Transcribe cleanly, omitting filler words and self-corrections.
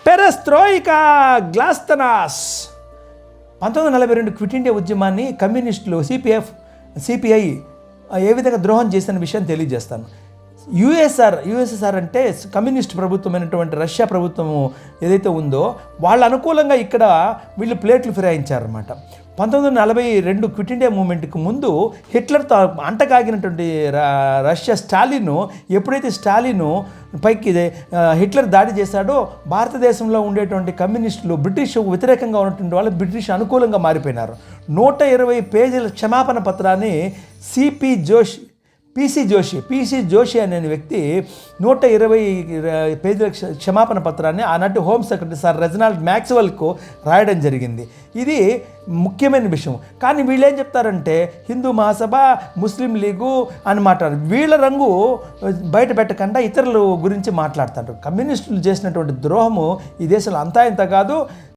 Perestroika గ్లాస్తనాస్ 1942 quit India ఉద్యమాన్ని కమ్యూనిస్టులు CPI ఏ విధంగా ద్రోహం చేసిన విషయం తెలియజేస్తాను. యుఎస్ఎస్ఆర్ అంటే కమ్యూనిస్ట్ ప్రభుత్వమైనటువంటి రష్యా ప్రభుత్వము ఏదైతే ఉందో వాళ్ళ అనుకూలంగా ఇక్కడ వీళ్ళు ప్లేట్లు ఫిరాయించారన్నమాట. 1942 క్విట్ ఇండియా మూమెంట్కి ముందు హిట్లర్తో అంటకాగినటువంటి రష్యా ఎప్పుడైతే స్టాలిన్ పైకి హిట్లర్ దాడి చేశాడో భారతదేశంలో ఉండేటువంటి కమ్యూనిస్టులు బ్రిటిష్ వ్యతిరేకంగా ఉన్నటువంటి వాళ్ళు బ్రిటిష్ అనుకూలంగా మారిపోయినారు. 120 పేజీల క్షమాపణ పత్రాన్ని పిసి జోషి అనే వ్యక్తి 120 పేజీల క్షమాపణ పత్రాన్ని ఆనాటి హోమ్ సెక్రటరీ సార్ రెజినాల్డ్ మ్యాక్స్వెల్కు రాయడం జరిగింది. ఇది ముఖ్యమైన విషయం. కానీ వీళ్ళు ఏం చెప్తారంటే హిందూ మహాసభ, ముస్లిం లీగు అని మాట్లాడారు. వీళ్ళ రంగు బయట పెట్టకుండా ఇతరుల గురించి మాట్లాడతారు. కమ్యూనిస్టులు చేసినటువంటి ద్రోహము ఈ దేశంలో అంతా ఇంత కాదు.